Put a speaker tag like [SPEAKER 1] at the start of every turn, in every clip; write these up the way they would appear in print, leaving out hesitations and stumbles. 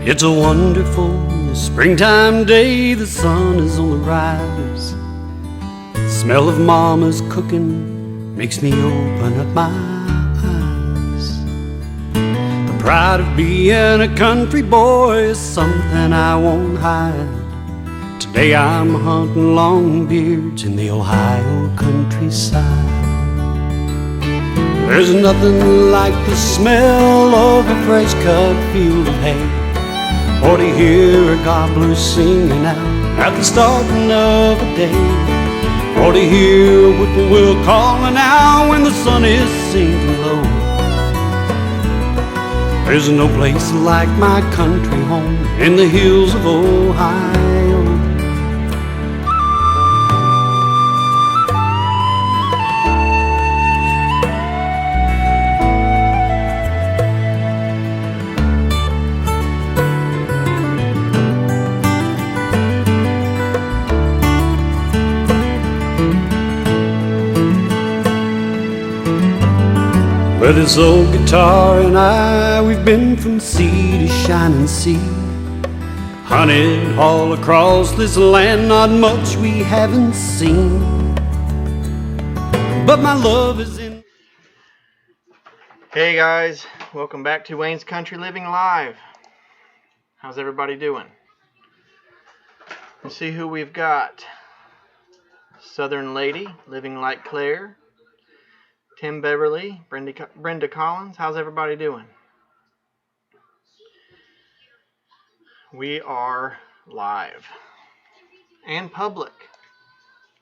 [SPEAKER 1] It's a wonderful springtime day, the sun is on the rise. The smell of mama's cooking makes me open up my eyes. The pride of being a country boy is something I won't hide. Today I'm hunting longbeards in the Ohio countryside. There's nothing like the smell of a fresh cut field of hay, or to hear a gobbler singing out at the starting of a day, or to hear a whippoorwill calling out when the sun is sinking low. There's no place like my country home in the hills of Ohio. But this old guitar and I, we've been from sea to shining sea, hunted all across this land, not much we haven't seen. But my love is in...
[SPEAKER 2] Hey guys, welcome back to Wayne's Country Living Live. How's everybody doing? Let's see who we've got. Southern Lady, Living Like Claire. Tim Beverly, Brenda Collins. How's everybody doing? We are live and public.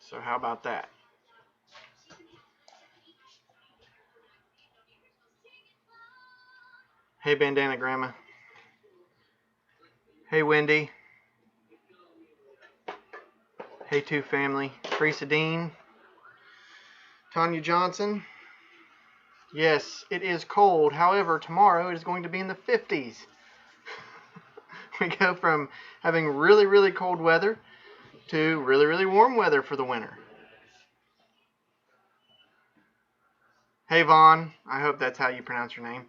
[SPEAKER 2] So how about that? Hey Bandana Grandma. Hey Wendy. Hey Two Family. Teresa Dean. Tanya Johnson. Yes, it is cold. However, tomorrow it is going to be in the 50s. We go from having really, really cold weather to really, really warm weather for the winter. Hey, Vaughn. I hope that's how you pronounce your name.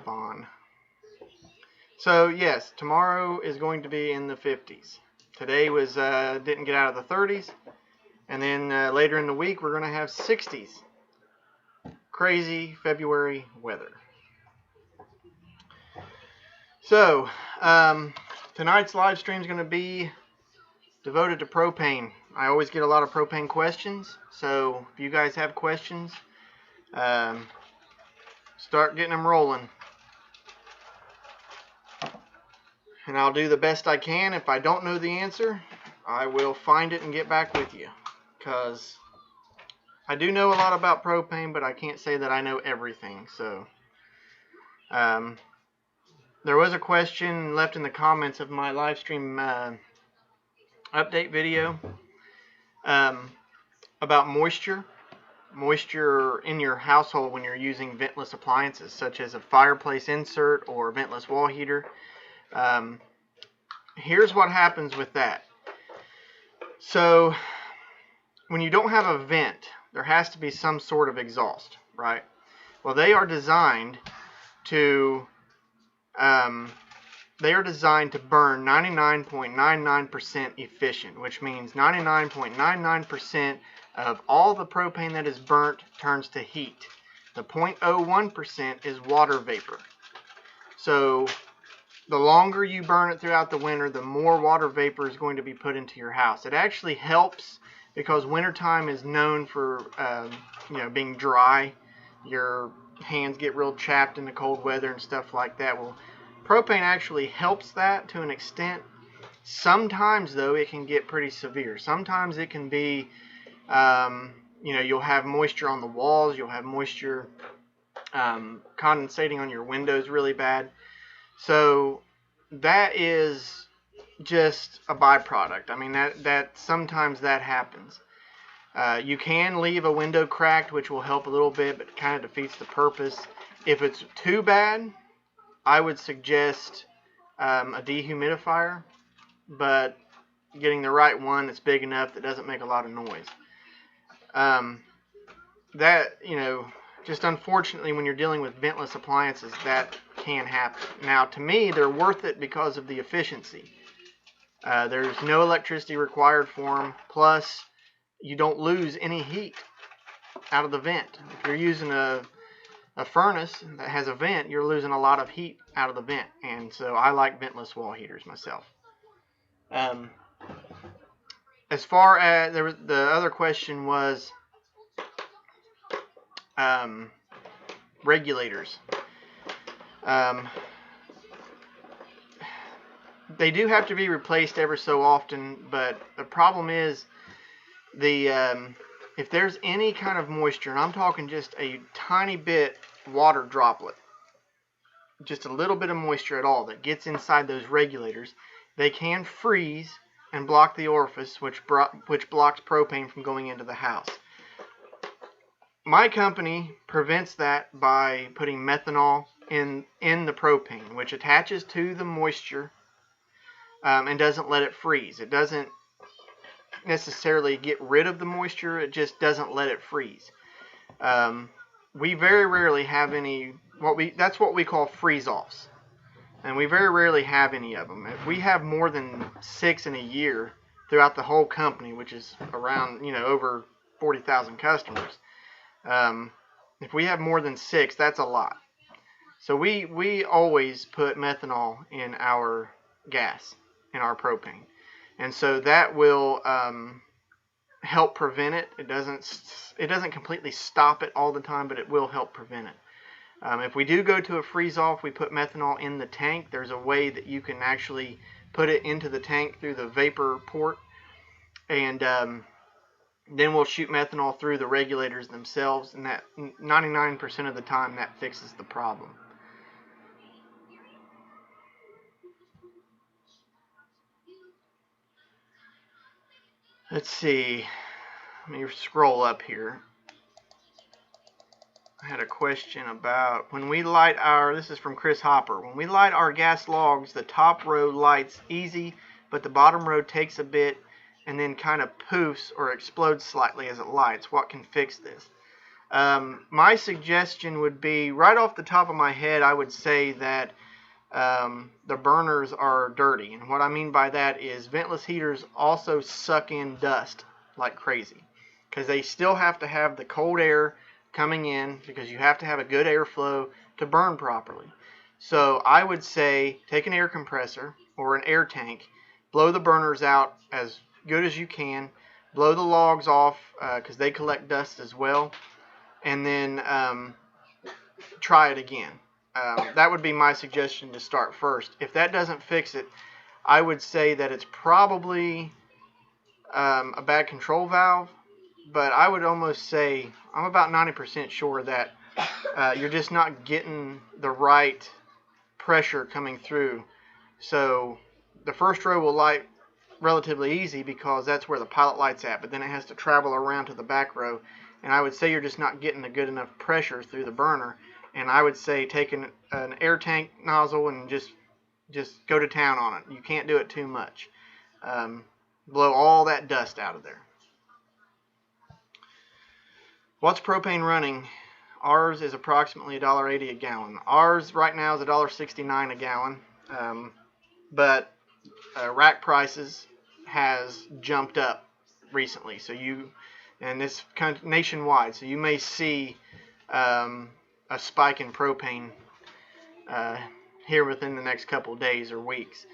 [SPEAKER 2] Vaughn. So, yes, tomorrow is going to be in the 50s. Today was didn't get out of the 30s. And then later in the week, we're going to have 60s. Crazy February weather. So, tonight's live stream is going to be devoted to propane. I always get a lot of propane questions, so if you guys have questions, start getting them rolling. And I'll do the best I can. If I don't know the answer, I will find it and get back with you, because I do know a lot about propane, but I can't say that I know everything. So, there was a question left in the comments of my live stream update video about moisture in your household when you're using ventless appliances, such as a fireplace insert or a ventless wall heater. Here's what happens with that. So, when you don't have a vent, there has to be some sort of exhaust, right? Well, they are designed to burn 99.99% efficient, which means 99.99% of all the propane that is burnt turns to heat. The 0.01% is water vapor. So the longer you burn it throughout the winter, the more water vapor is going to be put into your house. It actually helps because wintertime is known for being dry. Your hands get real chapped in the cold weather and stuff like that. Well, propane actually helps that to an extent. Sometimes, though, it can get pretty severe. Sometimes it can be, you'll have moisture on the walls. You'll have moisture condensating on your windows really bad. So that is just a byproduct. I mean, that sometimes that happens. You can leave a window cracked, which will help a little bit, but it kind of defeats the purpose. If it's too bad, I would suggest a dehumidifier, but getting the right one that's big enough that doesn't make a lot of noise. Just unfortunately, when you're dealing with ventless appliances, that can happen. Now, to me, they're worth it because of the efficiency. There's no electricity required for them. Plus, you don't lose any heat out of the vent. If you're using a furnace that has a vent, you're losing a lot of heat out of the vent. And so I like ventless wall heaters myself. As far as the other question was regulators. They do have to be replaced ever so often, but the problem is if there's any kind of moisture, and I'm talking just a tiny bit water droplet, just a little bit of moisture at all that gets inside those regulators, they can freeze and block the orifice, which blocks propane from going into the house. My company prevents that by putting methanol in the propane, which attaches to the moisture and doesn't let it freeze. It doesn't necessarily get rid of the moisture, it just doesn't let it freeze. We very rarely have any, that's what we call freeze-offs. And we very rarely have any of them. If we have more than 6 in a year throughout the whole company, which is around, over 40,000 customers, if we have more than 6, that's a lot. So we always put methanol in our gas, in our propane. And so that will help prevent it. It doesn't completely stop it all the time, but it will help prevent it. If we do go to a freeze-off, we put methanol in the tank. There's a way that you can actually put it into the tank through the vapor port, and then we'll shoot methanol through the regulators themselves, and that 99% of the time that fixes the problem. Let's see. Let me scroll up here. I had a question about when we light this is from Chris Hopper. When we light our gas logs, the top row lights easy, but the bottom row takes a bit and then kind of poofs or explodes slightly as it lights. What can fix this? My suggestion would be, right off the top of my head, I would say that the burners are dirty. And what I mean by that is ventless heaters also suck in dust like crazy, because they still have to have the cold air coming in, because you have to have a good airflow to burn properly. So I would say take an air compressor or an air tank, blow the burners out as good as you can, blow the logs off because they collect dust as well, and then try it again. That would be my suggestion to start first. If that doesn't fix it, I would say that it's probably a bad control valve, but I would almost say I'm about 90% sure that you're just not getting the right pressure coming through. So the first row will light relatively easy because that's where the pilot light's at, but then it has to travel around to the back row, and I would say you're just not getting a good enough pressure through the burner. And I would say take an air tank nozzle and just go to town on it. You can't do it too much. Blow all that dust out of there. What's propane running? Ours is approximately $1.80 a gallon. Ours right now is $1.69 a gallon, but rack prices has jumped up recently. So and this kind of nationwide. So you may see a spike in propane here within the next couple of days or weeks,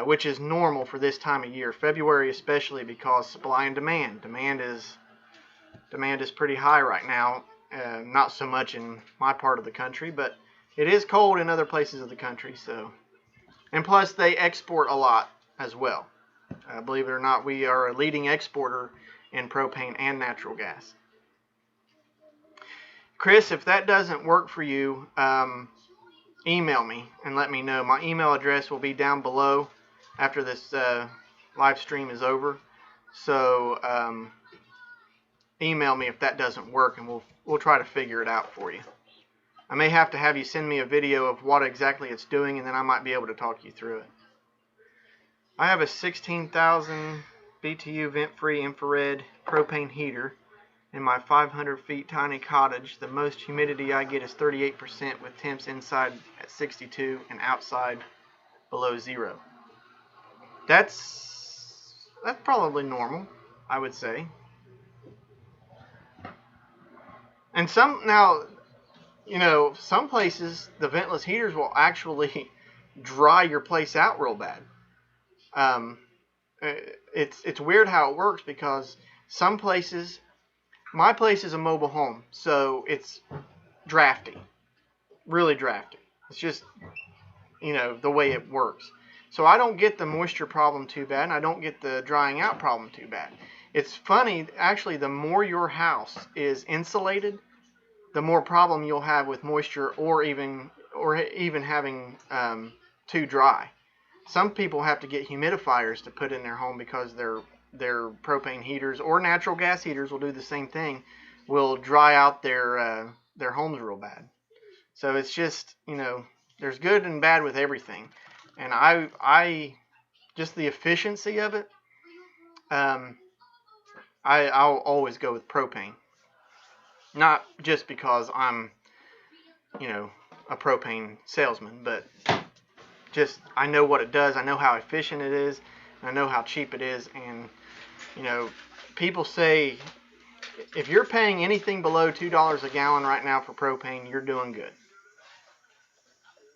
[SPEAKER 2] which is normal for this time of year. February especially, because supply and demand. Demand is pretty high right now. Not so much in my part of the country, but it is cold in other places of the country. So, and plus they export a lot as well. Believe it or not, we are a leading exporter in propane and natural gas. Chris, if that doesn't work for you, email me and let me know. My email address will be down below after this live stream is over. So email me if that doesn't work, and we'll try to figure it out for you. I may have to have you send me a video of what exactly it's doing, and then I might be able to talk you through it. I have a 16,000 BTU vent-free infrared propane heater. In my 500 feet tiny cottage, the most humidity I get is 38% with temps inside at 62 and outside below 0. That's probably normal, I would say. And some places the ventless heaters will actually dry your place out real bad. It's weird how it works because some places, my place is a mobile home, so it's drafty, really drafty. It's just, the way it works. So I don't get the moisture problem too bad, and I don't get the drying out problem too bad. It's funny, actually, the more your house is insulated, the more problem you'll have with moisture or even having too dry. Some people have to get humidifiers to put in their home because their propane heaters or natural gas heaters will do the same thing, will dry out their homes real bad. So it's just, there's good and bad with everything. And I just the efficiency of it, I'll always go with propane. Not just because I'm, a propane salesman, but just I know what it does. I know how efficient it is. And I know how cheap it is. And, people say if you're paying anything below $2 a gallon right now for propane, you're doing good.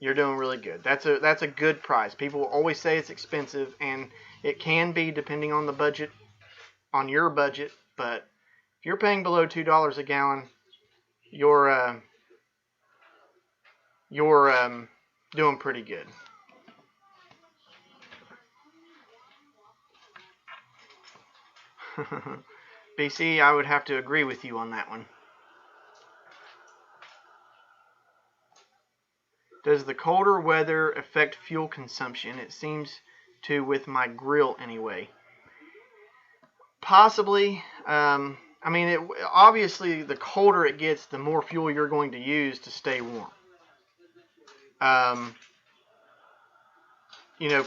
[SPEAKER 2] You're doing really good. That's a good price. People will always say it's expensive, and it can be depending on the budget, on your budget. But if you're paying below $2 a gallon, you're doing pretty good. BC, I would have to agree with you on that one. Does the colder weather affect fuel consumption? It seems to with my grill anyway. Possibly. Obviously, the colder it gets, the more fuel you're going to use to stay warm.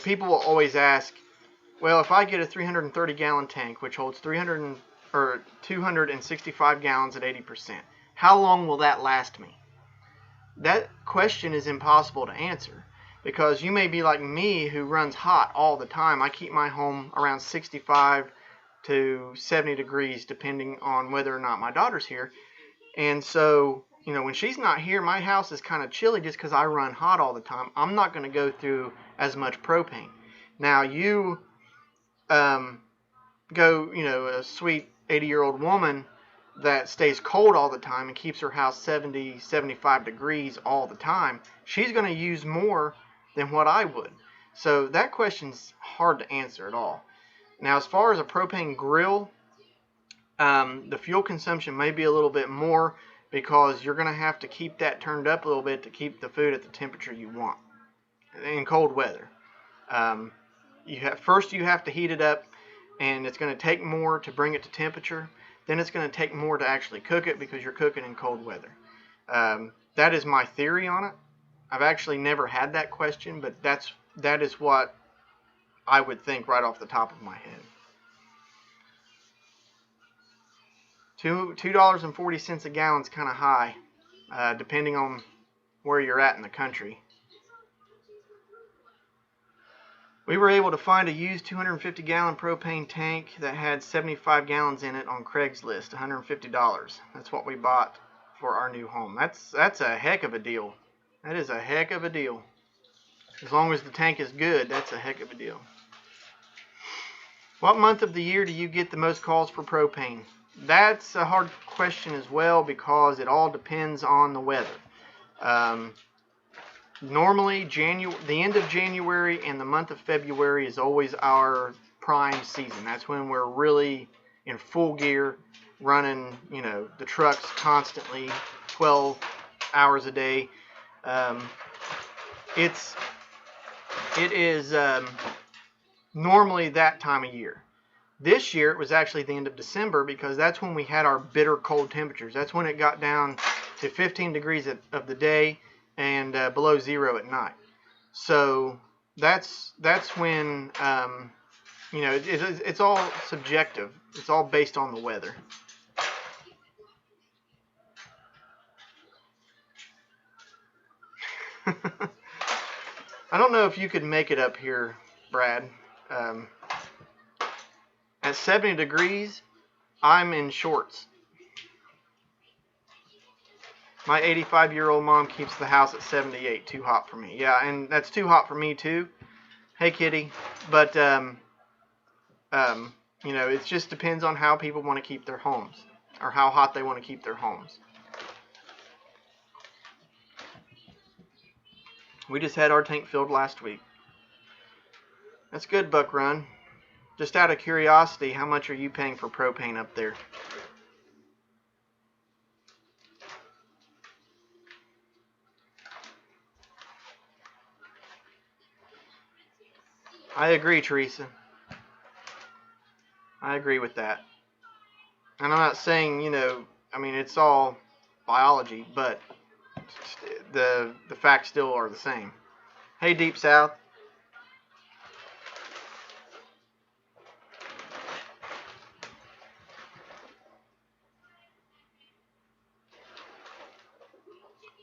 [SPEAKER 2] People will always ask, well, if I get a 330-gallon tank, which holds 265 gallons at 80%, how long will that last me? That question is impossible to answer because you may be like me who runs hot all the time. I keep my home around 65 to 70 degrees depending on whether or not my daughter's here. And so, when she's not here, my house is kind of chilly just because I run hot all the time. I'm not going to go through as much propane. Now, you a sweet 80-year-old woman that stays cold all the time and keeps her house 70, 75 degrees all the time, she's going to use more than what I would. So that question's hard to answer at all. Now, as far as a propane grill, the fuel consumption may be a little bit more because you're going to have to keep that turned up a little bit to keep the food at the temperature you want in cold weather. You have to heat it up, and it's going to take more to bring it to temperature. Then it's going to take more to actually cook it because you're cooking in cold weather. That is my theory on it. I've actually never had that question, but that is what I would think right off the top of my head. $2.40 a gallon is kind of high, depending on where you're at in the country. We were able to find a used 250-gallon propane tank that had 75 gallons in it on Craigslist, $150. That's what we bought for our new home. That's a heck of a deal. That is a heck of a deal. As long as the tank is good, that's a heck of a deal. What month of the year do you get the most calls for propane? That's a hard question as well because it all depends on the weather. Normally, the end of January and the month of February is always our prime season. That's when we're really in full gear, running, the trucks constantly, 12 hours a day. It is normally that time of year. This year, it was actually the end of December because that's when we had our bitter cold temperatures. That's when it got down to 15 degrees of the day and below 0 at night. So that's when, it's all subjective. It's all based on the weather. I don't know if you could make it up here, Brad. At 70 degrees, I'm in shorts. My 85-year-old mom keeps the house at 78. Too hot for me. Yeah, and that's too hot for me too. Hey, kitty. But you know, it just depends on how people want to keep their homes, or how hot they want to keep their homes. We just had our tank filled last week. That's good, Buck Run. Just out of curiosity, how much are you paying for propane up there? I agree, Teresa. I agree with that. And I'm not saying, you know, I mean, it's all biology, but the facts still are the same. Hey, Deep South.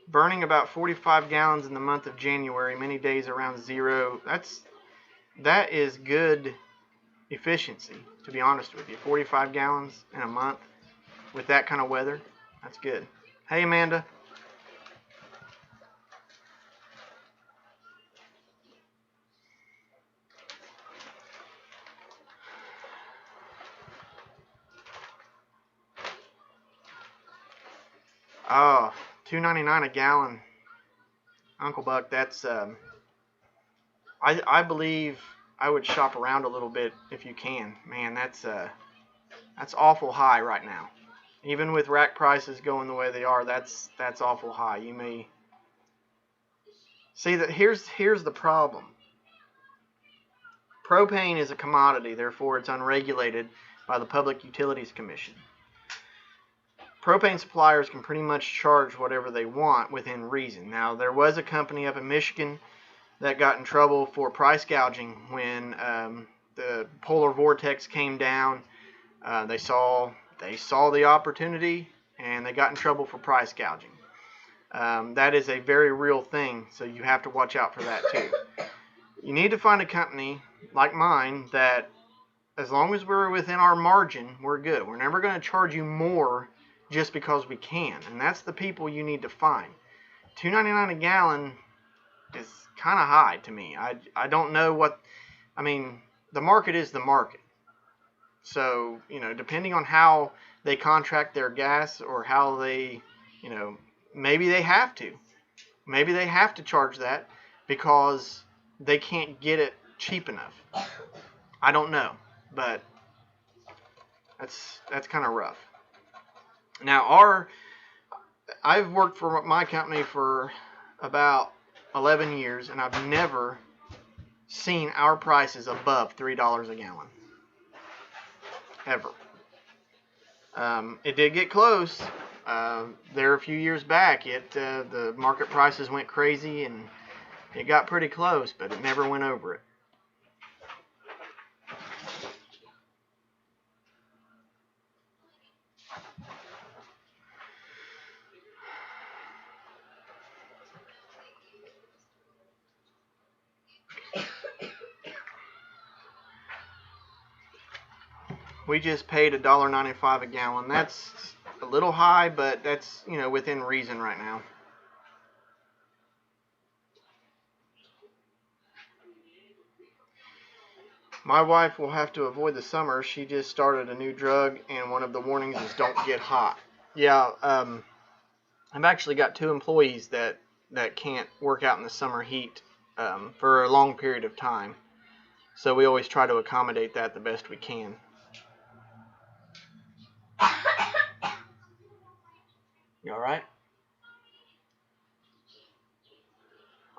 [SPEAKER 2] Burning about 45 gallons in the month of January, many days around zero. That is good efficiency, to be honest with you. 45 gallons in a month with that kind of weather, that's good. Hey, Amanda. Oh, $2.99 a gallon, Uncle Buck. That's I believe I would shop around a little bit if you can. Man, that's awful high right now. Even with rack prices going the way they are, that's awful high. You may see that here's the problem. Propane is a commodity, therefore it's unregulated by the Public Utilities Commission. Propane suppliers can pretty much charge whatever they want within reason. Now, there was a company up in Michigan that got in trouble for price gouging when the polar vortex came down. They saw the opportunity and they got in trouble for price gouging. That is a very real thing, so you have to watch out for that too. You need to find a company like mine that, as long as we're within our margin, we're good. We're never going to charge you more just because we can, and that's the people you need to find. $2.99 a gallon is kind of high to me. I don't know what, I mean, the market is the market. So, you know, depending on how they contract their gas or how they, you know, maybe they have to. Maybe they have to charge that because they can't get it cheap enough. I don't know, but that's kind of rough. Now, I've worked for my company for about 11 years, and I've never seen our prices above $3 a gallon. Ever. It did get close. There a few years back, the market prices went crazy, and it got pretty close, but it never went over it. We just paid $1.95 a gallon. That's a little high, but that's, you know, within reason right now. My wife will have to avoid the summer. She just started a new drug, and one of the warnings is don't get hot. Yeah, I've actually got 2 employees that can't work out in the summer heat for a long period of time. So we always try to accommodate that the best we can. You all right?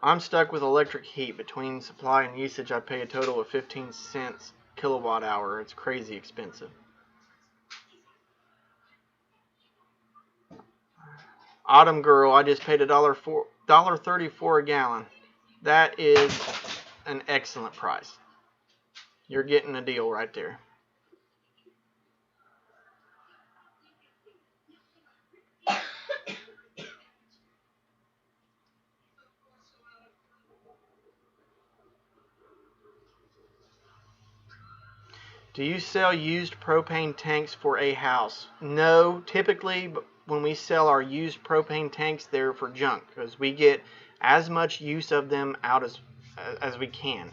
[SPEAKER 2] I'm stuck with electric heat. Between supply and usage, I pay a total of 15 cents kilowatt hour. It's crazy expensive. Autumn Girl, I just paid $1.34 a gallon. That is an excellent price. You're getting a deal right there. Do you sell used propane tanks for a house? No, typically when we sell our used propane tanks, they're for junk because we get as much use of them out as we can.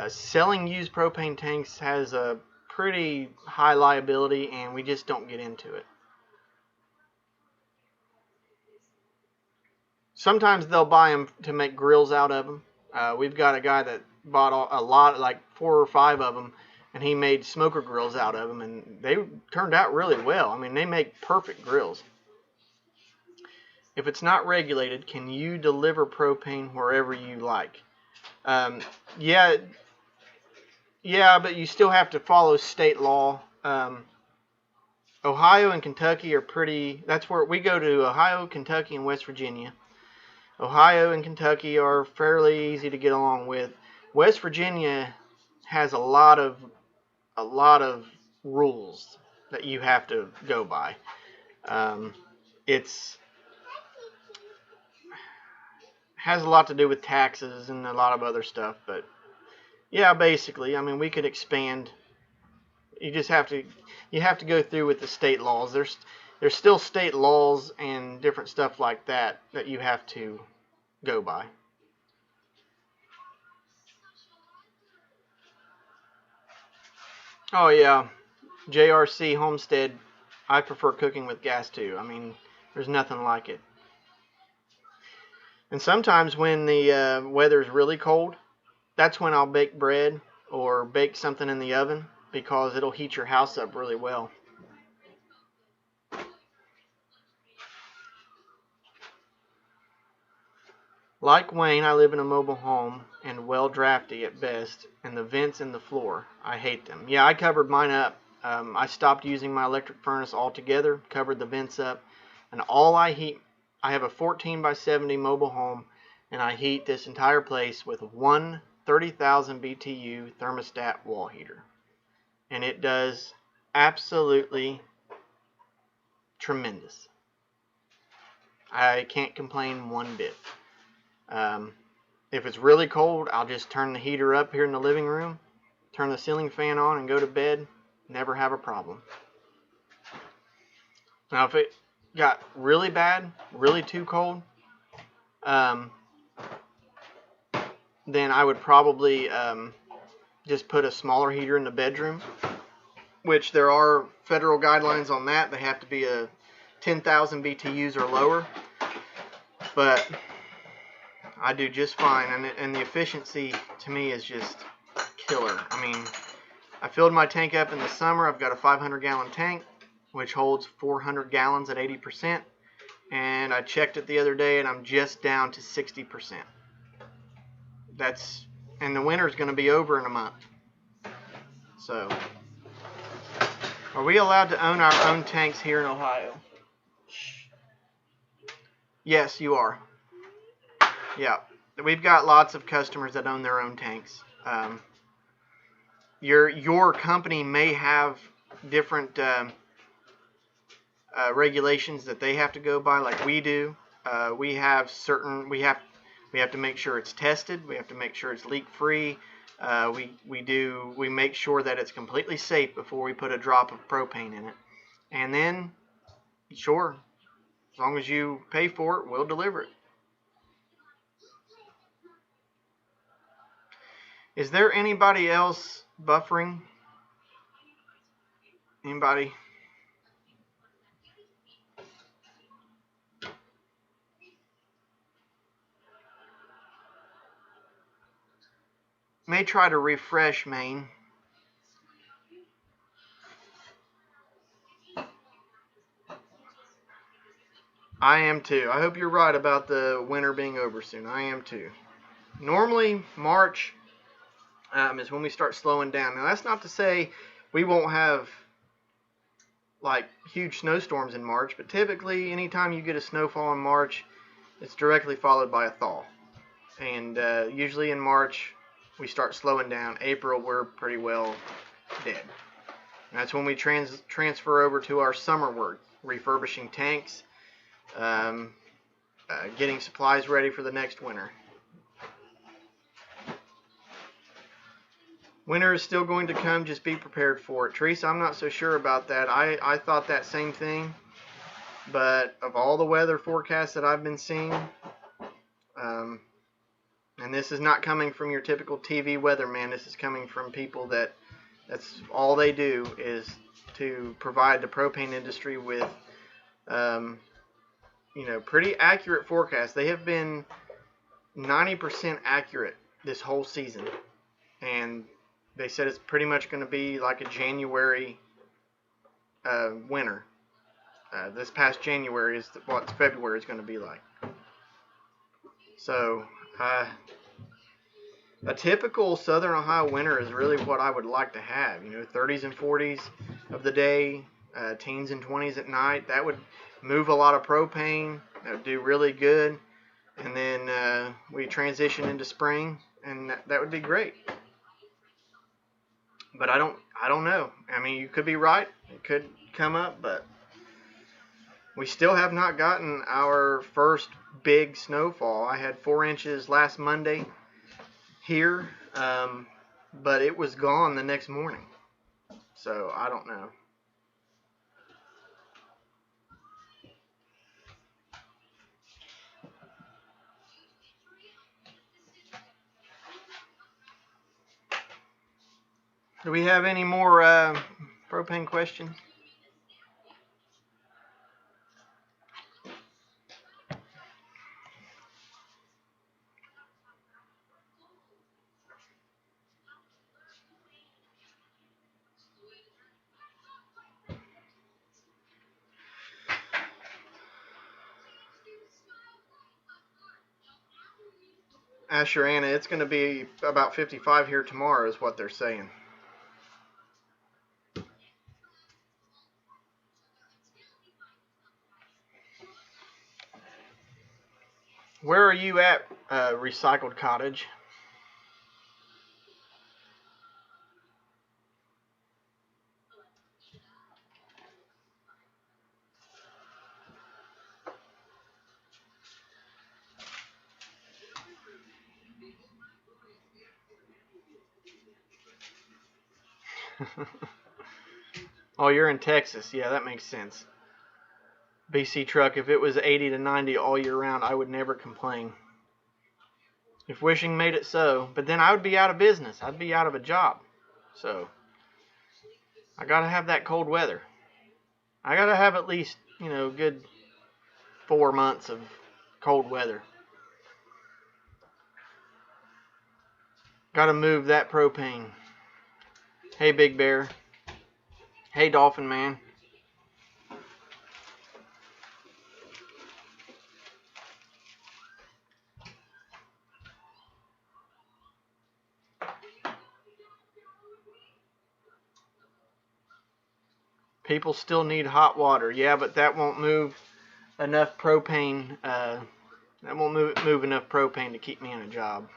[SPEAKER 2] Selling used propane tanks has a pretty high liability, and we just don't get into it. Sometimes they'll buy them to make grills out of them. We've got a guy that bought a lot, like 4 or 5 of them, and he made smoker grills out of them, and they turned out really well. I mean, they make perfect grills. If it's not regulated, can you deliver propane wherever you like? Yeah, but you still have to follow state law. Ohio and Kentucky are pretty. That's where we go to. Ohio, Kentucky, and West Virginia. Ohio and Kentucky are fairly easy to get along with. West Virginia has a lot of rules that you have to go by. It's has a lot to do with taxes and a lot of other stuff, but yeah, basically, I mean, we could expand. You just have to go through with the state laws. There's still state laws and different stuff like that you have to go by. Oh yeah, JRC Homestead. I prefer cooking with gas too. I mean, there's nothing like it. And sometimes when the weather's really cold, that's when I'll bake bread or bake something in the oven because it'll heat your house up really well. Like Wayne, I live in a mobile home and well drafty at best, and the vents in the floor, I hate them. Yeah, I covered mine up. I stopped using my electric furnace altogether, covered the vents up, and I have a 14 by 70 mobile home, and I heat this entire place with one 30,000 BTU thermostat wall heater. And it does absolutely tremendous. I can't complain one bit. If it's really cold, I'll just turn the heater up here in the living room, turn the ceiling fan on, and go to bed. Never have a problem. Now, if it got really bad, really too cold, then I would probably just put a smaller heater in the bedroom, which there are federal guidelines on that. They have to be a 10,000 BTUs or lower, but I do just fine, and the efficiency to me is just killer. I mean, I filled my tank up in the summer. I've got a 500-gallon tank, which holds 400 gallons at 80%, and I checked it the other day, and I'm just down to 60%. And the winter's going to be over in a month. So, are we allowed to own our own tanks here in Ohio? Yes, you are. Yeah, we've got lots of customers that own their own tanks. Your company may have different regulations that they have to go by, like we do. We have to make sure it's tested. We have to make sure it's leak free. We make sure that it's completely safe before we put a drop of propane in it. And then, sure, as long as you pay for it, we'll deliver it. Is there anybody else buffering? Anybody? May try to refresh Maine. I am too. I hope you're right about the winter being over soon. I am too. Normally, March is when we start slowing down. Now, that's not to say we won't have like huge snowstorms in March, but typically anytime you get a snowfall in March, it's directly followed by a thaw. And usually in March, we start slowing down. April, we're pretty well dead. And that's when we transfer over to our summer work, refurbishing tanks, getting supplies ready for the next winter. Winter is still going to come. Just be prepared for it. Teresa, I'm not so sure about that. I thought that same thing. But of all the weather forecasts that I've been seeing, and this is not coming from your typical TV weatherman. This is coming from people that's all they do is to provide the propane industry with, pretty accurate forecasts. They have been 90% accurate this whole season. And they said it's pretty much going to be like a January winter. This past January is what February is going to be like. So, a typical Southern Ohio winter is really what I would like to have. 30s and 40s of the day, teens and 20s at night. That would move a lot of propane. That would do really good. And then we transition into spring, and that would be great. But I don't know. I mean, you could be right. It could come up, but we still have not gotten our first big snowfall. I had 4 inches last Monday here, but it was gone the next morning. So I don't know. Do we have any more propane questions? Asher Anna, it's going to be about 55 here tomorrow is what they're saying. Where are you at, Recycled Cottage? Oh, you're in Texas. Yeah, that makes sense. BC truck, if it was 80 to 90 all year round, I would never complain. If wishing made it so, but then I would be out of business. I'd be out of a job. So, I got to have that cold weather. I got to have at least, good 4 months of cold weather. Got to move that propane. Hey, Big Bear. Hey, Dolphin Man. People still need hot water. Yeah, but that won't move enough propane. That won't move enough propane to keep me in a job.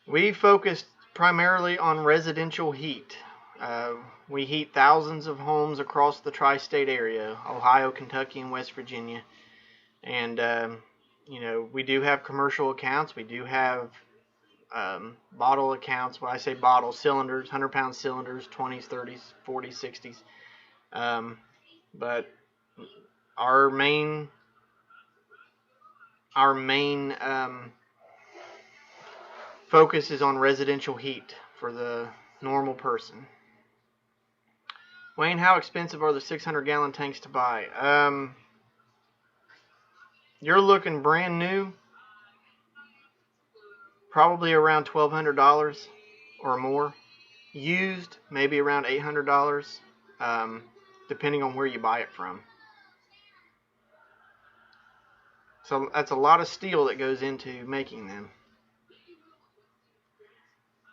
[SPEAKER 2] We focused primarily on residential heat. We heat thousands of homes across the tri-state area, Ohio, Kentucky, and West Virginia. And, we do have commercial accounts. We do have bottle accounts. When I say bottle, cylinders, 100-pound cylinders, 20s, 30s, 40s, 60s. But our main focus is on residential heat for the normal person. Wayne, how expensive are the 600-gallon tanks to buy? You're looking brand new, probably around $1,200 or more. Used, maybe around $800, depending on where you buy it from. So that's a lot of steel that goes into making them.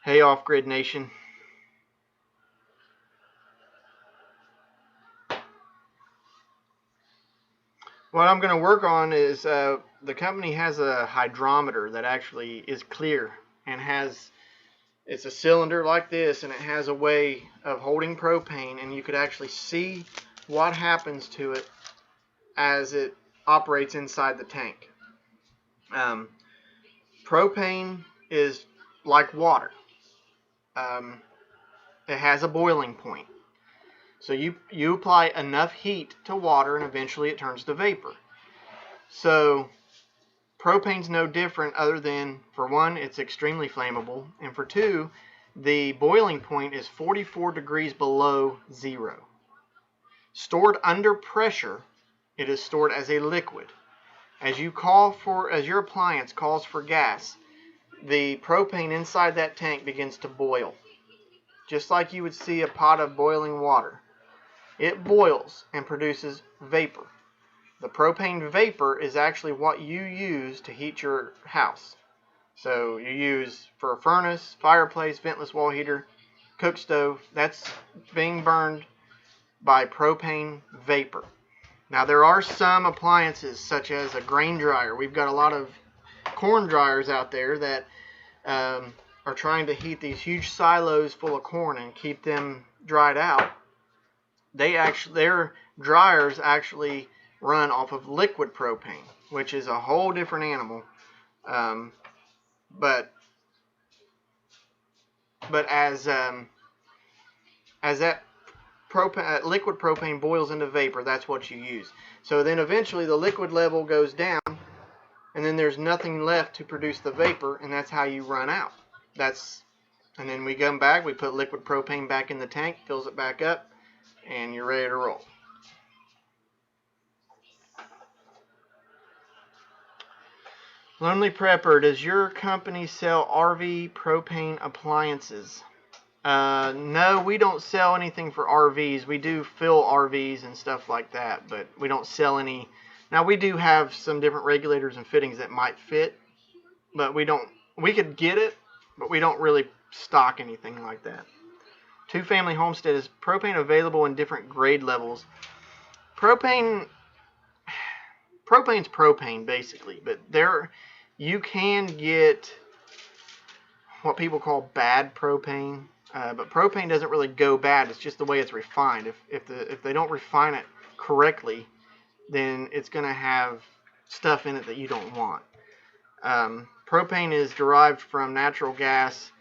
[SPEAKER 2] Hey, Off-Grid Nation. What I'm going to work on is the company has a hydrometer that actually is clear and it's a cylinder like this, and it has a way of holding propane, and you could actually see what happens to it as it operates inside the tank. Propane is like water. It has a boiling point. So you apply enough heat to water and eventually it turns to vapor. So propane's no different other than, for one, it's extremely flammable, and for two, the boiling point is 44 degrees below zero. Stored under pressure, it is stored as a liquid. As your appliance calls for gas, the propane inside that tank begins to boil. Just like you would see a pot of boiling water. It boils and produces vapor. The propane vapor is actually what you use to heat your house. So you use for a furnace, fireplace, ventless wall heater, cook stove. That's being burned by propane vapor. Now there are some appliances such as a grain dryer. We've got a lot of corn dryers out there that are trying to heat these huge silos full of corn and keep them dried out. Their dryers actually run off of liquid propane, which is a whole different animal. But as that liquid propane boils into vapor, that's what you use. So then eventually the liquid level goes down, and then there's nothing left to produce the vapor, and that's how you run out. And then we come back, we put liquid propane back in the tank, fills it back up, and you're ready to roll. Lonely Prepper, does your company sell RV propane appliances? No, we don't sell anything for RVs. We do fill RVs and stuff like that, but we don't sell any. Now, we do have some different regulators and fittings that might fit, but we could get it, but we don't really stock anything like that. Two-family homestead, is propane available in different grade levels? Propane's propane, basically, but you can get what people call bad propane, but propane doesn't really go bad. It's just the way it's refined. If they don't refine it correctly, then it's going to have stuff in it that you don't want. Propane is derived from natural gas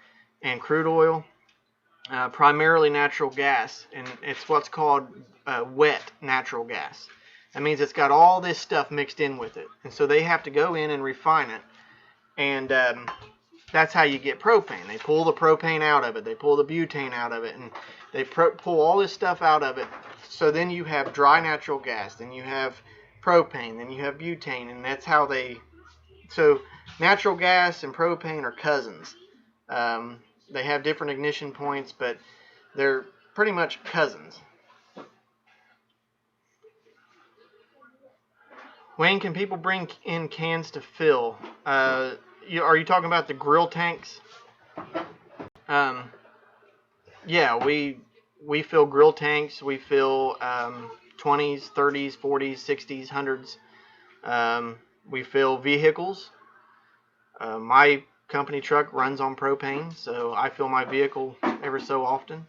[SPEAKER 2] and crude oil, primarily natural gas, and it's what's called wet natural gas. That means it's got all this stuff mixed in with it, and so they have to go in and refine it, and that's how you get propane. They pull the propane out of it, they pull the butane out of it, and they pull all this stuff out of it. So then you have dry natural gas, then you have propane, then you have butane, and that's how so natural gas and propane are cousins. They have different ignition points, but they're pretty much cousins. Wayne, can people bring in cans to fill? Are you talking about the grill tanks? Yeah, we fill grill tanks. We fill 20s, 30s, 40s, 60s, 100s. We fill vehicles. My company truck runs on propane, so I fill my vehicle ever so often.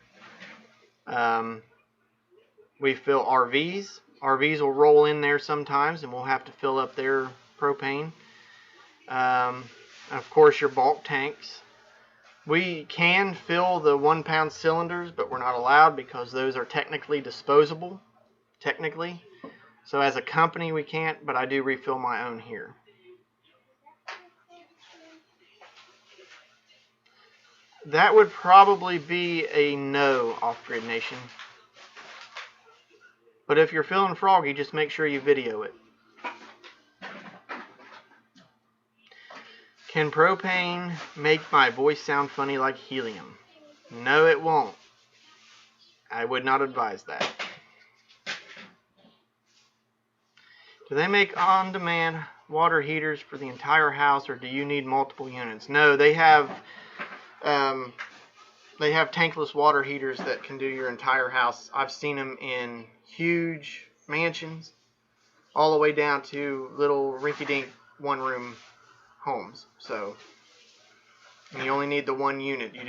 [SPEAKER 2] We fill RVs. RVs will roll in there sometimes, and we'll have to fill up their propane. Of course, your bulk tanks. We can fill the 1-pound cylinders, but we're not allowed because those are technically disposable. Technically. So as a company, we can't, but I do refill my own here. That would probably be a no, Off-Grid Nation. But if you're feeling froggy, just make sure you video it. Can propane make my voice sound funny like helium? No, it won't. I would not advise that. Do they make on-demand water heaters for the entire house, or do you need multiple units? No, they have tankless water heaters that can do your entire house. I've seen them in huge mansions, all the way down to little rinky-dink one-room homes. So, and you only need the one unit. You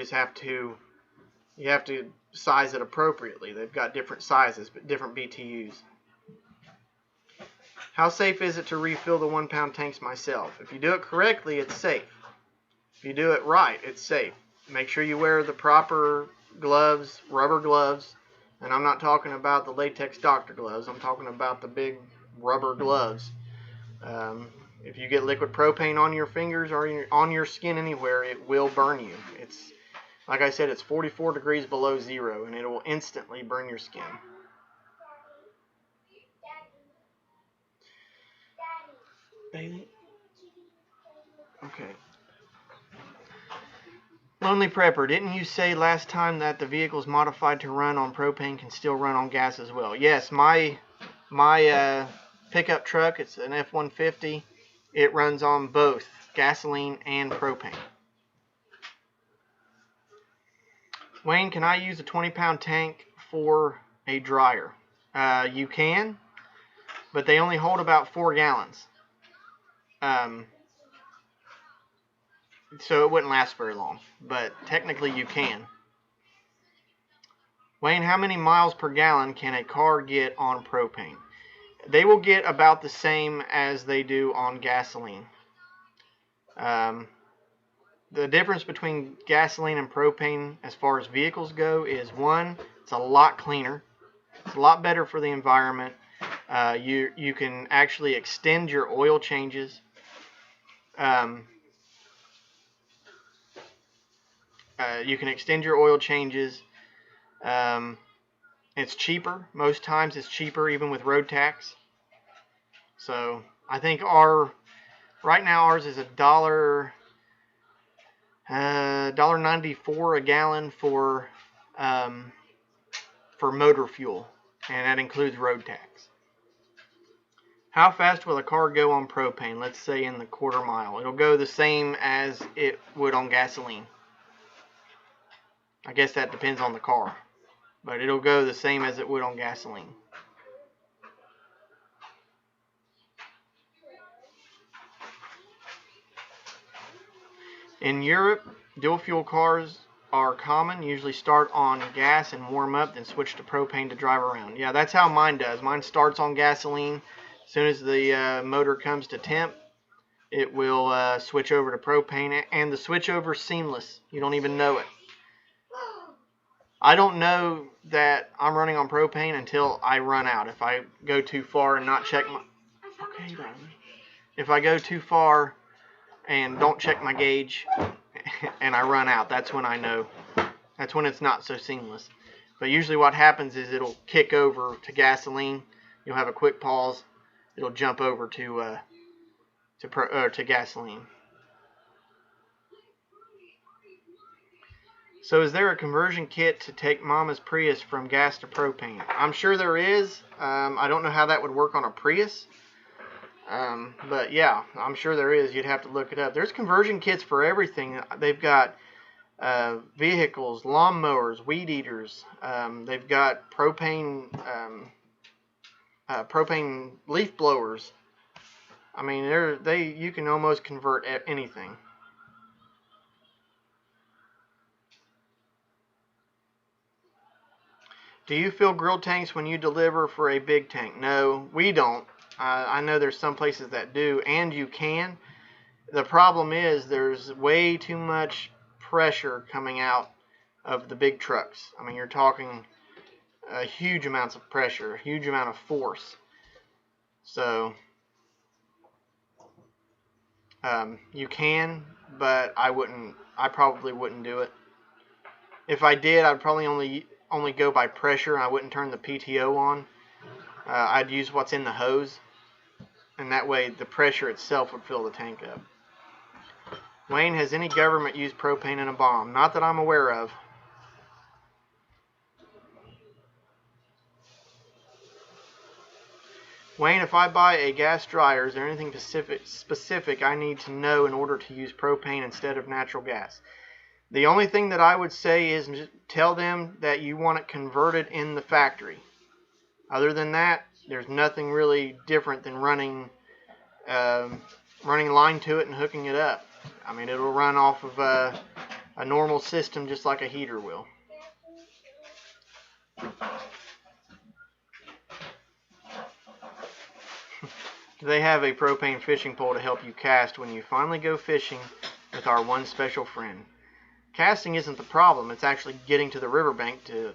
[SPEAKER 2] have to size it appropriately. They've got different sizes, but different BTUs. How safe is it to refill the 1-pound tanks myself? If you do it correctly, it's safe. If you do it right, it's safe. Make sure you wear the proper gloves, rubber gloves, and I'm not talking about the latex doctor gloves. I'm talking about the big rubber gloves. If you get liquid propane on your fingers or on your skin anywhere, it will burn you. It's, like I said, it's 44 degrees below zero, and it will instantly burn your skin. Bailey? Okay. Lonely Prepper, didn't you say last time that the vehicles modified to run on propane can still run on gas as well? Yes, my pickup truck, it's an F-150. It runs on both gasoline and propane. Wayne, can I use a 20-pound tank for a dryer? You can, but they only hold about 4 gallons. So it wouldn't last very long, but technically you can. Wayne, how many miles per gallon can a car get on propane? They will get about the same as they do on gasoline. The difference between gasoline and propane as far as vehicles go is, one, it's a lot cleaner. It's a lot better for the environment. You can actually extend your oil changes. You can extend your oil changes. It's cheaper. Most times it's cheaper even with road tax. So I think right now ours is $1.94 a gallon for motor fuel, and that includes road tax. How fast will a car go on propane? Let's say in the quarter mile. It'll go the same as it would on gasoline. I guess that depends on the car, but it'll go the same as it would on gasoline. In Europe, dual fuel cars are common, usually start on gas and warm up, then switch to propane to drive around. Yeah, that's how mine does. Mine starts on gasoline. As soon as the motor comes to temp, it will switch over to propane, and the switch over is seamless. You don't even know it. I don't know that I'm running on propane until I run out. If I go too far and not check my... Okay, darling. If I go too far and don't check my gauge and I run out, that's when I know. That's when it's not so seamless. But usually what happens is it'll kick over to gasoline. You'll have a quick pause. It'll jump over to gasoline. So is there a conversion kit to take Mama's Prius from gas to propane? I'm sure there is. I don't know how that would work on a Prius. But yeah, I'm sure there is. You'd have to look it up. There's conversion kits for everything. They've got vehicles, lawnmowers, weed eaters. They've got propane leaf blowers. I mean, you can almost convert anything. Do you fill grill tanks when you deliver for a big tank? No, we don't. I know there's some places that do, and you can. The problem is there's way too much pressure coming out of the big trucks. I mean, you're talking huge amounts of pressure, a huge amount of force. So you can, but I probably wouldn't do it. If I did, I'd probably only go by pressure. I wouldn't turn the PTO on. I'd use what's in the hose, and that way the pressure itself would fill the tank up. Wayne, has any government used propane in a bomb? Not that I'm aware of. Wayne, if I buy a gas dryer, is there anything specific I need to know in order to use propane instead of natural gas? The only thing that I would say is tell them that you want it converted in the factory. Other than that, there's nothing really different than running line to it and hooking it up. I mean, it'll run off of a normal system just like a heater will. Do they have a propane fishing pole to help you cast when you finally go fishing with our one special friend. Casting isn't the problem, it's actually getting to the riverbank to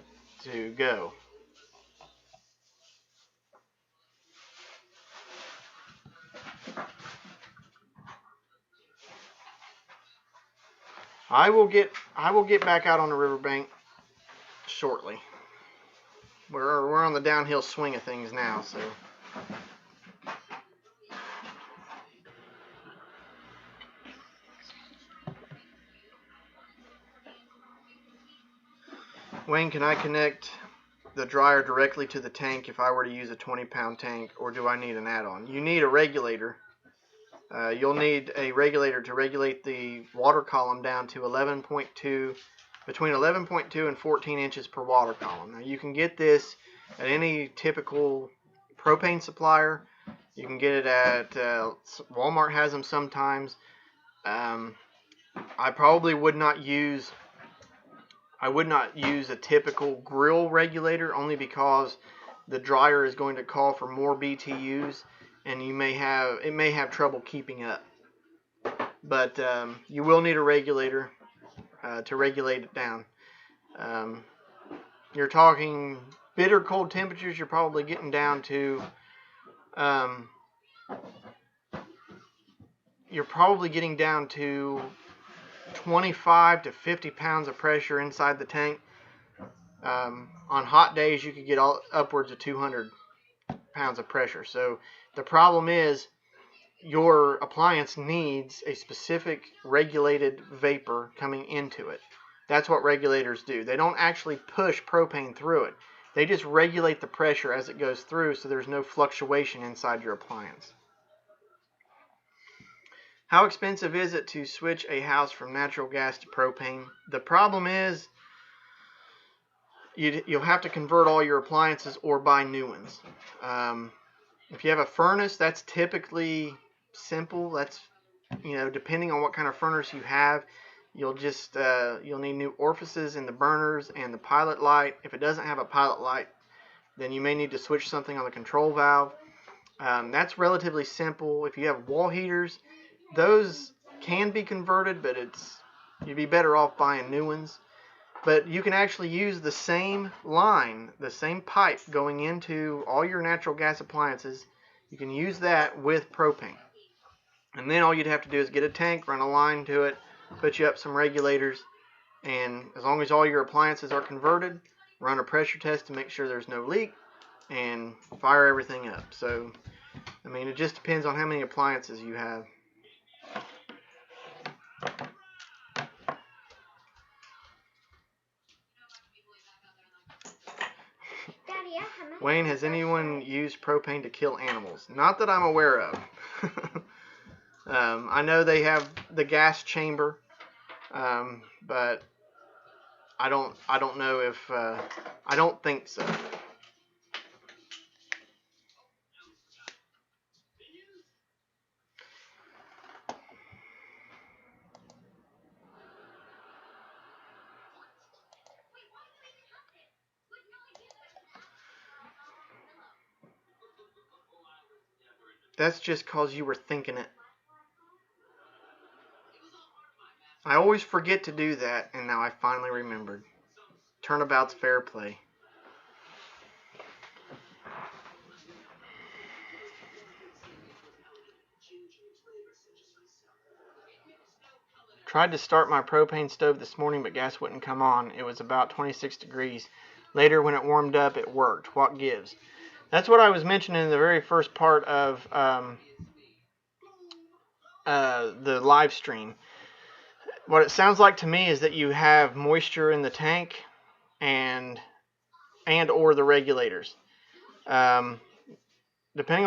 [SPEAKER 2] go. I will get back out on the riverbank shortly. We're on the downhill swing of things now, so. Wayne, can I connect the dryer directly to the tank if I were to use a 20-pound tank, or do I need an add-on? You need a regulator. You'll need a regulator to regulate the water column down to 11.2, between 11.2 and 14 inches per water column. Now you can get this at any typical propane supplier. You can get it at Walmart has them sometimes. I probably would not use a typical grill regulator, only because the dryer is going to call for more BTUs, and it may have trouble keeping up. But you will need a regulator to regulate it down. You're talking bitter cold temperatures. You're probably getting down to 25 to 50 pounds of pressure inside the tank. On hot days, you could get upwards of 200 pounds of pressure. So the problem is your appliance needs a specific regulated vapor coming into it. That's what regulators do. They don't actually push propane through it. They just regulate the pressure as it goes through, so there's no fluctuation inside your appliance. How expensive is it to switch a house from natural gas to propane? The problem is you'll have to convert all your appliances or buy new ones. If you have a furnace, that's typically simple. That's, depending on what kind of furnace you have, you'll need new orifices in the burners and the pilot light. If it doesn't have a pilot light, then you may need to switch something on the control valve. That's relatively simple. If you have wall heaters, those can be converted, but you'd be better off buying new ones. But you can actually use the same line, the same pipe going into all your natural gas appliances. You can use that with propane. And then all you'd have to do is get a tank, run a line to it, put you up some regulators, and as long as all your appliances are converted, run a pressure test to make sure there's no leak, and fire everything up. So, it just depends on how many appliances you have. Wayne, has anyone used propane to kill animals? Not that I'm aware of. I know they have the gas chamber, but I don't know if I don't think so. That's just because you were thinking it. I always forget to do that, and now I finally remembered. Turnabout's fair play. Tried to start my propane stove this morning, but gas wouldn't come on. It was about 26 degrees. Later, when it warmed up, it worked. What gives? That's what I was mentioning in the very first part of the live stream. What it sounds like to me is that you have moisture in the tank and or the regulators. Depending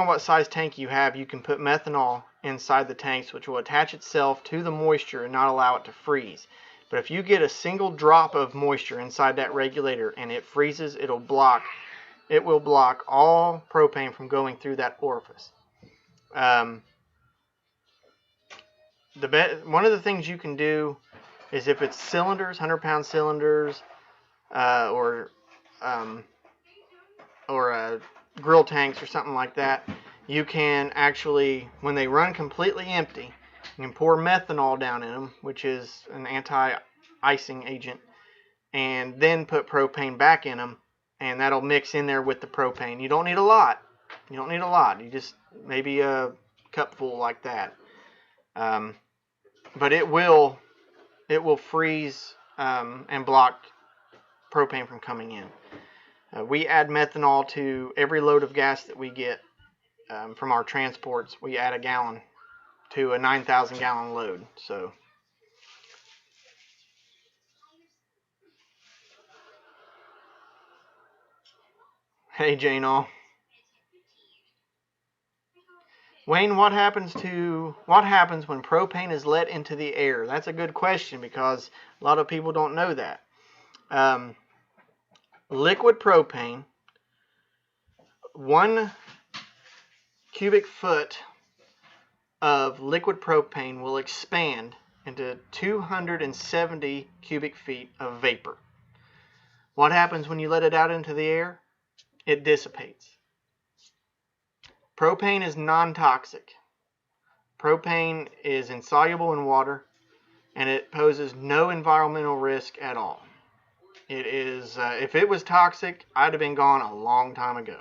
[SPEAKER 2] on what size tank you have, you can put methanol inside the tanks, which will attach itself to the moisture and not allow it to freeze. But if you get a single drop of moisture inside that regulator and it freezes, it will block all propane from going through that orifice. One of the things you can do is, if it's cylinders, 100-pound cylinders, or grill tanks or something like that, you can actually, when they run completely empty, You can pour methanol down in them, which is an anti-icing agent, and then put propane back in them, and that'll mix in there with the propane. You don't need a lot. You don't need a lot. You just maybe a cupful like that. But it will freeze and block propane from coming in. We add methanol to every load of gas that we get from our transports. We add a gallon to a 9,000 gallon load. So hey, Jane all. Wayne, what happens when propane is let into the air? That's a good question because a lot of people don't know that. Liquid propane, 1 cubic foot of liquid propane will expand into 270 cubic feet of vapor. What happens when you let it out into the air? It dissipates. Propane is non-toxic. Propane is insoluble in water, and it poses no environmental risk at all. It is, if it was toxic, I'd have been gone a long time ago.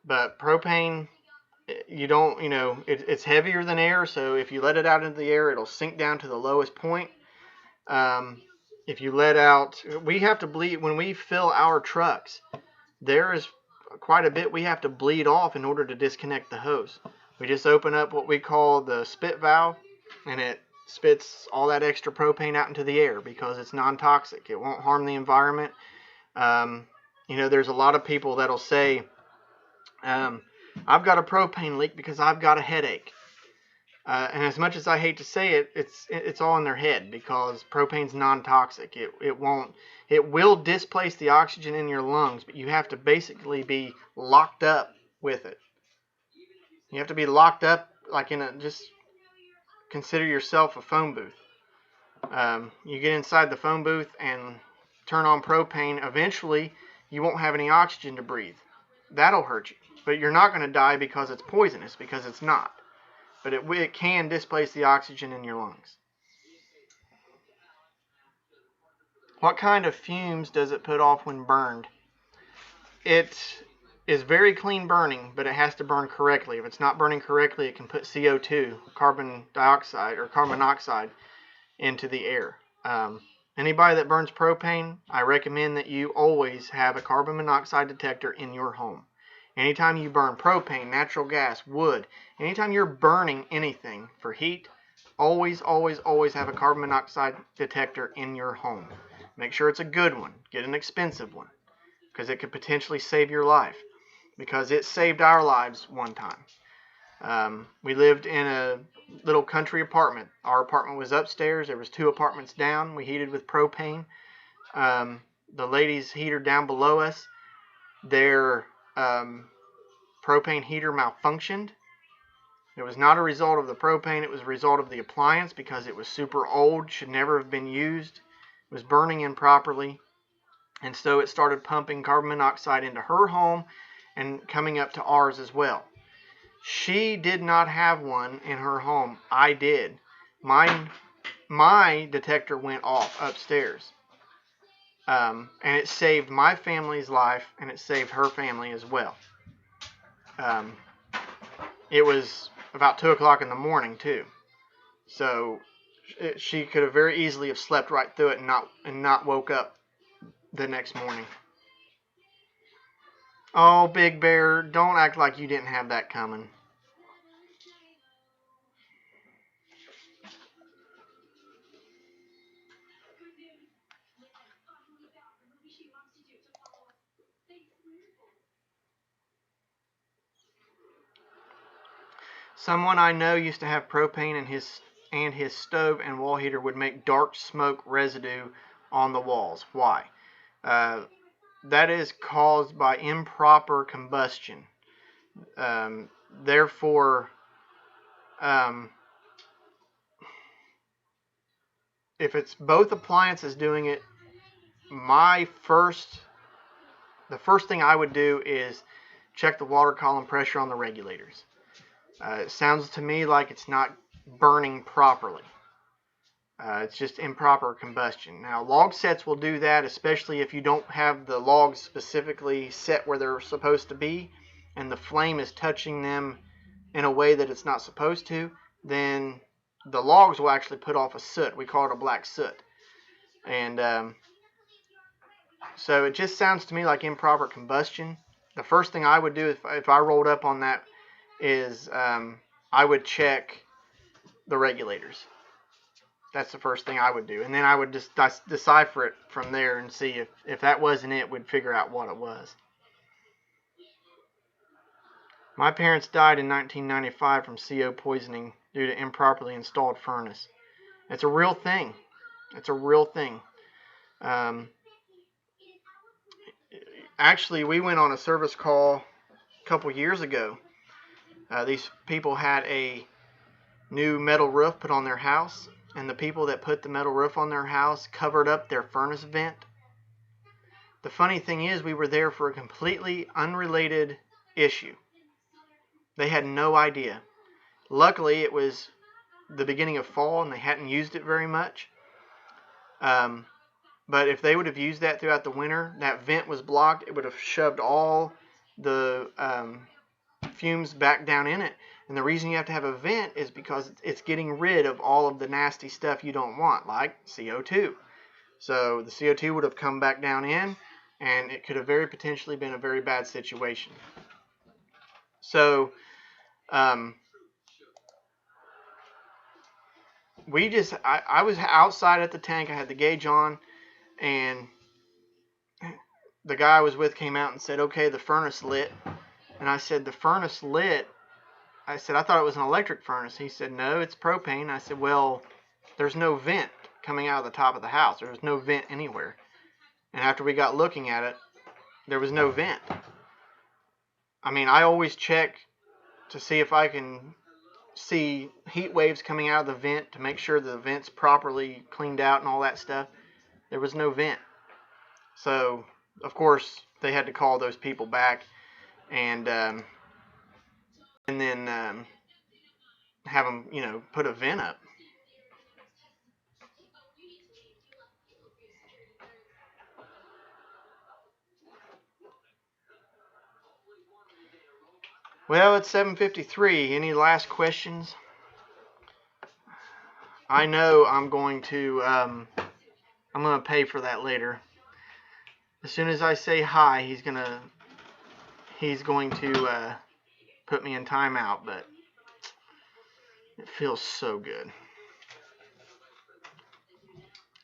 [SPEAKER 2] But propane, it's heavier than air, so if you let it out into the air, it'll sink down to the lowest point. If you let out, we have to bleed, when we fill our trucks, there is quite a bit we have to bleed off in order to disconnect the hose. We just open up what we call the spit valve, and it spits all that extra propane out into the air because it's non-toxic. It won't harm the environment. There's a lot of people that'll say, I've got a propane leak because I've got a headache. And as much as I hate to say it, it's all in their head because propane's non-toxic. It will displace the oxygen in your lungs, but you have to basically be locked up with it. You have to be locked up like just consider yourself a phone booth. You get inside the phone booth and turn on propane. Eventually, you won't have any oxygen to breathe. That'll hurt you. But you're not going to die because it's poisonous, because it's not. But it can displace the oxygen in your lungs. What kind of fumes does it put off when burned? It is very clean burning, but it has to burn correctly. If it's not burning correctly, it can put CO2, carbon dioxide or carbon monoxide, into the air. Anybody that burns propane, I recommend that you always have a carbon monoxide detector in your home. Anytime you burn propane, natural gas, wood, anytime you're burning anything for heat, always, always, always have a carbon monoxide detector in your home. Make sure it's a good one. Get an expensive one because it could potentially save your life, because it saved our lives one time. We lived in a little country apartment. Our apartment was upstairs. There was 2 apartments down. We heated with propane. The ladies' heater down below us, their propane heater malfunctioned. It was not a result of the propane. It was a result of the appliance because it was super old, should never have been used. It was burning improperly. And so it started pumping carbon monoxide into her home and coming up to ours as well. She did not have one in her home. I did. My detector went off upstairs. And it saved my family's life, and it saved her family as well. It was about 2 o'clock in the morning too. So she could have very easily have slept right through it and not woke up the next morning. Oh, Big Bear, don't act like you didn't have that coming. Someone I know used to have propane and his stove and wall heater would make dark smoke residue on the walls. Why? That is caused by improper combustion. Therefore, if it's both appliances doing it, the first thing I would do is check the water column pressure on the regulators. It sounds to me like it's not burning properly. It's just improper combustion. Now, log sets will do that, especially if you don't have the logs specifically set where they're supposed to be, and the flame is touching them in a way that it's not supposed to. Then the logs will actually put off a soot. We call it a black soot. And so it just sounds to me like improper combustion. The first thing I would do if I rolled up on that is I would check the regulators. That's the first thing I would do. And then I would just decipher it from there and see if that wasn't it, we'd figure out what it was. My parents died in 1995 from CO poisoning due to improperly installed furnace. It's a real thing. It's a real thing. Actually, we went on a service call a couple years ago. These people had a new metal roof put on their house, and the people that put the metal roof on their house covered up their furnace vent. The funny thing is, we were there for a completely unrelated issue. They had no idea. Luckily, it was the beginning of fall, and they hadn't used it very much. But if they would have used that throughout the winter, that vent was blocked. It would have shoved all the fumes back down in it. And the reason you have to have a vent is because it's getting rid of all of the nasty stuff you don't want, like CO2. So the CO2 would have come back down in, and it could have very potentially been a very bad situation. So I was outside at the tank. I had the gauge on, and the guy I was with came out and said, okay, the furnace lit. And I said, the furnace lit? I said, I thought it was an electric furnace. He said, no, it's propane. I said, well, there's no vent coming out of the top of the house. There was no vent anywhere. And after we got looking at it, there was no vent. I mean, I always check to see if I can see heat waves coming out of the vent to make sure the vent's properly cleaned out and all that stuff. There was no vent. So, of course, they had to call those people back and then have them, put a vent up. Well, it's 7:53. Any last questions? I know I'm going to pay for that later. As soon as I say hi, he's going to put me in timeout, but it feels so good.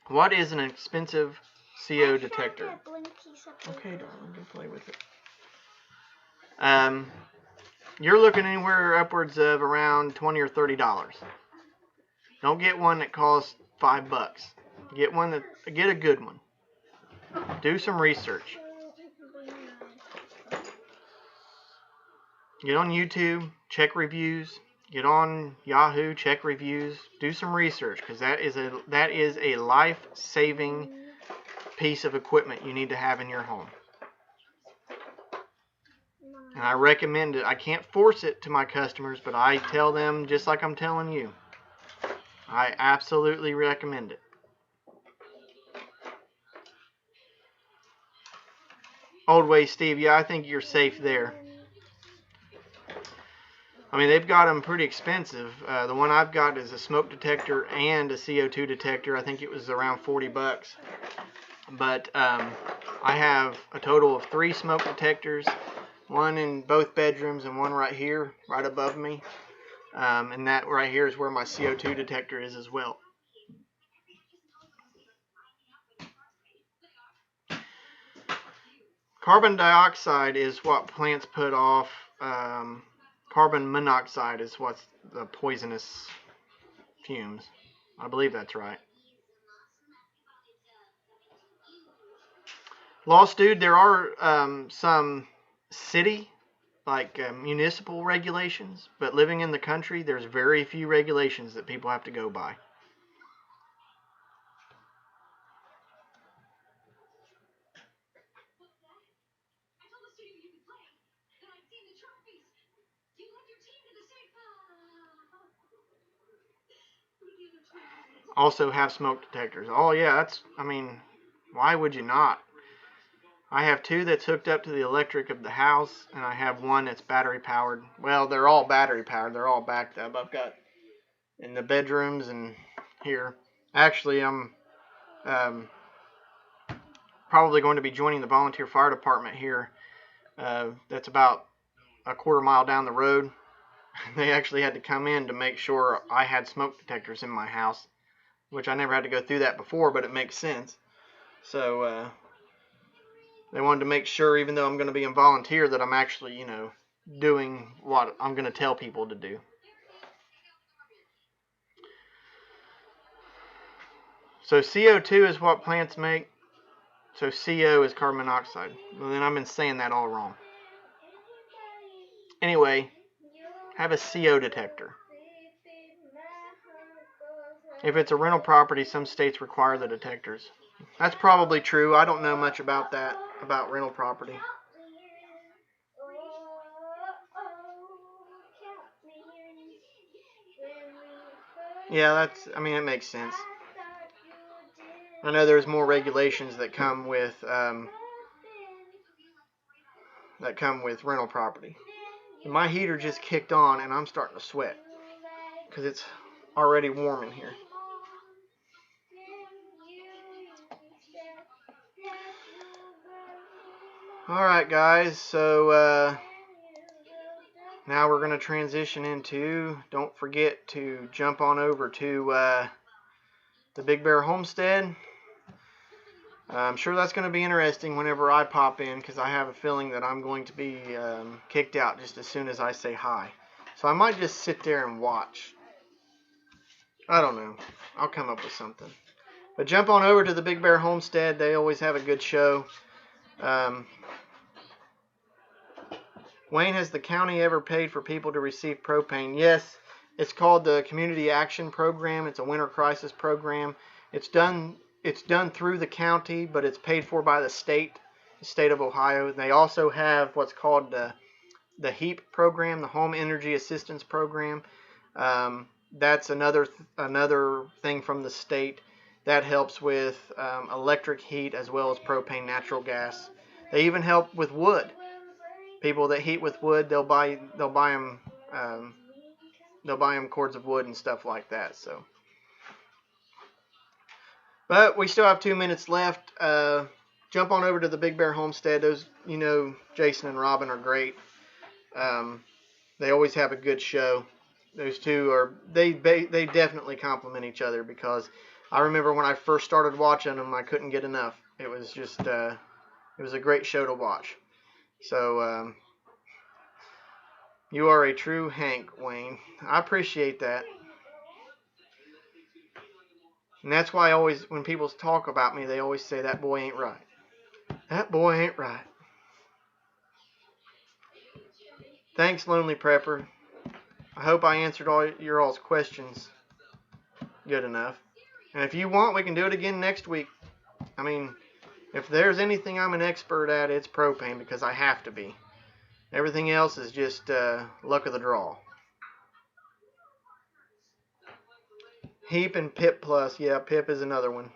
[SPEAKER 2] What is an expensive CO detector? Okay, darling, you play with it. You're looking anywhere upwards of around $20 or $30. Don't get one that costs $5. Get a good one. Do some research. Get on YouTube, check reviews. Get on Yahoo, check reviews. Do some research, because that is a life-saving piece of equipment you need to have in your home. And I recommend it. I can't force it to my customers, but I tell them just like I'm telling you. I absolutely recommend it. Old Way Steve, yeah, I think you're safe there. I mean, they've got them pretty expensive. The one I've got is a smoke detector and a CO2 detector. I think it was around $40. But I have a total of 3 smoke detectors, one in both bedrooms and one right here, right above me. And that right here is where my CO2 detector is as well. Carbon dioxide is what plants put off. Carbon monoxide is what's the poisonous fumes. I believe that's right. Lost Dude, there are some city, like municipal regulations, but living in the country, there's very few regulations that people have to go by. also have smoke detectors. Oh yeah, why would you not? I have two that's hooked up to the electric of the house, and I have one that's battery powered. Well, they're all battery powered. They're all backed up. I've got in the bedrooms and here. Actually, I'm probably going to be joining the volunteer fire department here. That's about a quarter mile down the road. They actually had to come in to make sure I had smoke detectors in my house, which I never had to go through that before, but it makes sense. So they wanted to make sure, even though I'm going to be a volunteer, that I'm actually, doing what I'm going to tell people to do. So CO2 is what plants make. So CO is carbon monoxide. Well, then I've been saying that all wrong. Anyway, have a CO detector. If it's a rental property, some states require the detectors. That's probably true. I don't know much about that, about rental property. Yeah, it makes sense. I know there's more regulations that come with rental property. And my heater just kicked on, and I'm starting to sweat because it's already warm in here. Alright guys, so now we're going to transition into, don't forget to jump on over to the Big Bear Homestead. I'm sure that's going to be interesting whenever I pop in, because I have a feeling that I'm going to be kicked out just as soon as I say hi. So I might just sit there and watch. I don't know. I'll come up with something. But jump on over to the Big Bear Homestead. They always have a good show. Wayne, has the county ever paid for people to receive propane? Yes. It's called the Community Action Program. It's a winter crisis program. It's done through the county, but it's paid for by the state of Ohio. They also have what's called the HEAP program, the Home Energy Assistance Program. That's another thing from the state that helps with electric heat as well as propane, natural gas. They even help with wood. People that heat with wood, they'll buy them cords of wood and stuff like that. So, but we still have 2 minutes left. Jump on over to the Big Bear Homestead. Those, Jason and Robin are great. They always have a good show. Those two they definitely complement each other, because I remember when I first started watching them, I couldn't get enough. It was just it was a great show to watch. So you are a true Hank, Wayne. I appreciate that. And that's why when people talk about me, they always say, that boy ain't right. That boy ain't right. Thanks, Lonely Prepper. I hope I answered all your all's questions good enough. And if you want, we can do it again next week. If there's anything I'm an expert at, it's propane, because I have to be. Everything else is just luck of the draw. HEAP and PIP Plus. Yeah, PIP is another one.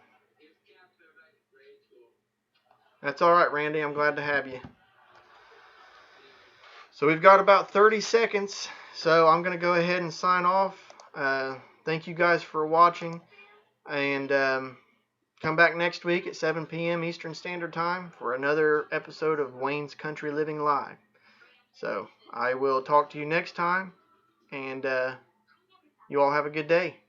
[SPEAKER 2] That's all right, Randy. I'm glad to have you. So we've got about 30 seconds. So I'm going to go ahead and sign off. Thank you guys for watching. And come back next week at 7 p.m. Eastern Standard Time for another episode of Wayne's Country Living Live. So I will talk to you next time. And you all have a good day.